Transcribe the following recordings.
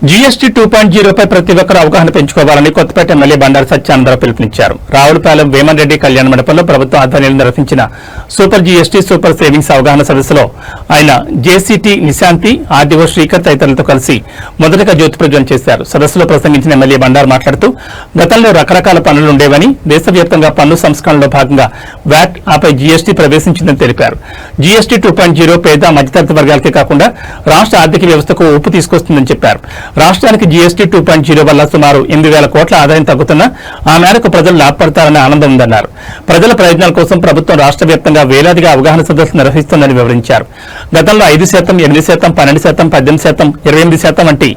GST 2.0 పై ప్రతి ఒక్కరూ అవగాహన పెంచుకోవాలని కొత్తపేట ఎమ్మెల్యే బండారు సత్యానందరావు పిలుపునిచ్చారు. రావులపాలెం వేమన్ రెడ్డి కళ్యాణ మండపంలో ప్రభుత్వం ఆధ్వర్యంలో నిర్వహించిన సూపర్ జీఎస్టీ సూపర్ సేవింగ్స్ అవగాహన సదస్సులో ఆయన జేసీటీ నిశాంతి, ఆర్డీఓ శ్రీకర్ తదితరులతో కలిసి మొదటగా జ్యోతి ప్రజ్వలన చేశారు. సదస్సులో ప్రసంగించిన ఎమ్మెల్యే బండారు మాట్లాడుతూ గతంలో రకరకాల పన్నులు ఉండేవని, దేశవ్యాప్తంగా పన్ను సంస్కరణలో భాగంగా వ్యాట్ ఆపై జీఎస్టీ ప్రవేశించిందని తెలిపారు. జీఎస్టీ 2.0 పేద మధ్యతరగతి వర్గాలకే కాకుండా రాష్ట్ర ఆర్థిక వ్యవస్థకు ఊపు తీసుకొస్తుందని చెప్పారు. రాష్ట్రానికి జీఎస్టీ 2.0 వల్ల సుమారు 8,000 కోట్ల ఆదాయం తగ్గుతున్నా ఆ మేరకు ప్రజలు లాభపడతారనే ఆనందం ఉందన్నారు. ప్రజల ప్రయోజనాల కోసం ప్రభుత్వం రాష్ట్ర వ్యాప్తంగా వేలాదిగా అవగాహన సదస్సులు నిర్వహిస్తోందని వివరించారు. గతంలో 5%, 8%, 12%, 18%, 28% వంటి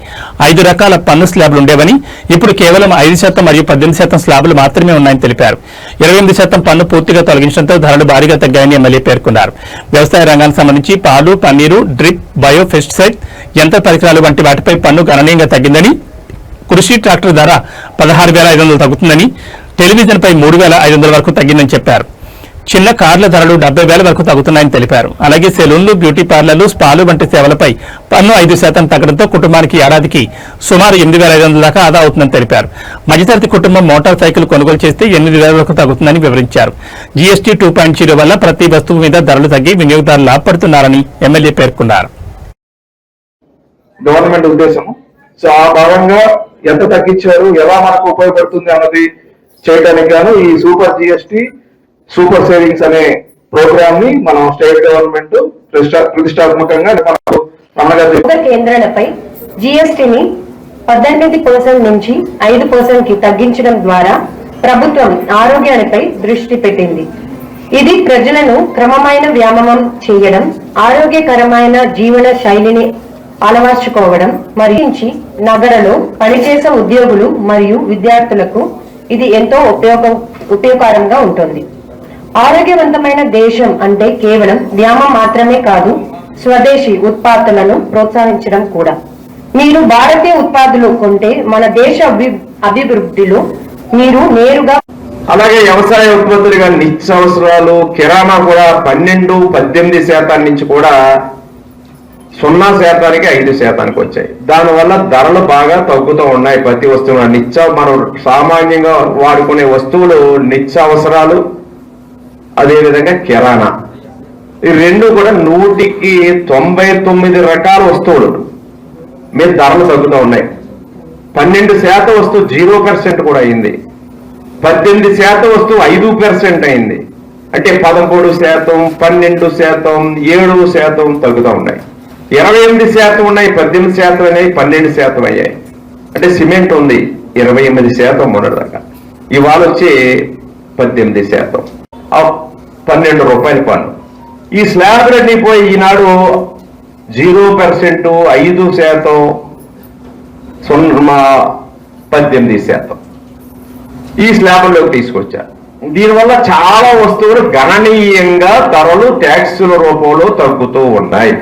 5 రకాల పన్ను స్లాబ్లు ఉండేవని, ఇప్పుడు కేవలం 5% మరియు 18% స్లాబులు మాత్రమే ఉన్నాయని తెలిపారు. 28% పన్ను పూర్తిగా తొలగించడంతో ధరలు భారీగా తగ్గాయని ఎమ్మెల్యే పేర్కొన్నారు. వ్యవసాయ రంగానికి సంబంధించి పాలు, పన్నీరు, డ్రిప్, బయో పెస్టిసైడ్, యంత్ర పరికరాలు వంటి వాటిపై పన్ను గణనీయంగా తగ్గిందని, కృషి ట్రాక్టర్ ధర 16,500 తగ్గుతుందని, టెలివిజన్ పై 3,500 వరకు తగ్గిందని చెప్పారు. చిన్న కార్ల ధరలు 70,000 వరకు తగ్గుతున్నాయని తెలిపారు. అలాగే సెలూన్లు, బ్యూటీ పార్లర్లు, స్పాలు వంటి సేవలపై పన్ను 5% తగ్గడంతో కుటుంబానికి ఏడాదికి సుమారు 8,500 దాకా ఆదా అవుతుందని తెలిపారు. మధ్యతరగతి కుటుంబం మోటార్ సైకిల్ కొనుగోలు చేస్తే 8,000 వరకు తగ్గుతుందని వివరించారు. జీఎస్టీ 2.0 వల్ల ప్రతి వస్తువు మీద ధరలు తగ్గి వినియోగదారులు లాభపడుతున్నారని ఎమ్మెల్యే పేర్కొన్నారు. గవర్నమెంట్ ఉద్దేశం. సో ఆ భాగంగా ఎంత తగ్గించారు, ఎలా మనకు ఉపయోగపడుతుంది అన్నది చేయడానికి గాను ఈ సూపర్ జీఎస్టీ సూపర్ సేవింగ్స్ అనే ప్రోగ్రామ్ ని మనం స్టేట్ గవర్నమెంట్ ప్రతిష్టాత్మకంగా కేంద్రాలపై జీఎస్టీని 18% నుంచి 5% కి తగ్గించడం ద్వారా ప్రభుత్వం ఆరోగ్యానిపై దృష్టి పెట్టింది. ఇది ప్రజలను క్రమమైన వ్యాయామం చేయడం, ఆరోగ్యకరమైన జీవన శైలిని అలవర్చుకోవడం మరియు నగరలో పనిచేసే ఉద్యోగులు మరియు విద్యార్థులకు ఇది ఎంతో ఉపయోగకరంగా ఉంటుంది. ఆరోగ్యవంతమైన దేశం అంటే కేవలం వ్యాయామం మాత్రమే కాదు, స్వదేశీ ఉత్పత్తులను ప్రోత్సహించడం కూడా. మీరు భారతీయ ఉత్పత్తులు కొంటే మన దేశ అభివృద్ధిలో మీరు నేరుగా. అలాగే వ్యవసాయ ఉత్పత్తులు కానీ నిత్యావసరాలు, కిరాణా కూడా 12-18% నుంచి కూడా 0%కి 5% వచ్చాయి. దానివల్ల ధరలు బాగా తగ్గుతూ ఉన్నాయి. ప్రతి వస్తువు మనం సామాన్యంగా వాడుకునే వస్తువులు, నిత్యావసరాలు, అదేవిధంగా కిరాణా, ఈ రెండు కూడా 100కి 99 రకాల వస్తువులు మీద ధరలు తగ్గుతూ ఉన్నాయి. 12% వస్తువు 0% కూడా అయింది. 18% వస్తువు 5% అయింది. అంటే 13%, 12%, 7% తగ్గుతూ ఉన్నాయి. 28% ఉన్నాయి, 18% అనేవి 12% అయ్యాయి. అంటే సిమెంట్ ఉంది 28% మొన్నటిదాకా, ఇవాళ వచ్చి 18%, 12 రూపాయల పన్ను. ఈ స్లాబ్లన్నీ పోయి ఈనాడు 0%, 5%, 18% ఈ స్లాబ్లోకి తీసుకొచ్చారు. దీనివల్ల చాలా వస్తువులు గణనీయంగా ధరలు ట్యాక్సుల రూపంలో తగ్గుతూ ఉన్నాయి.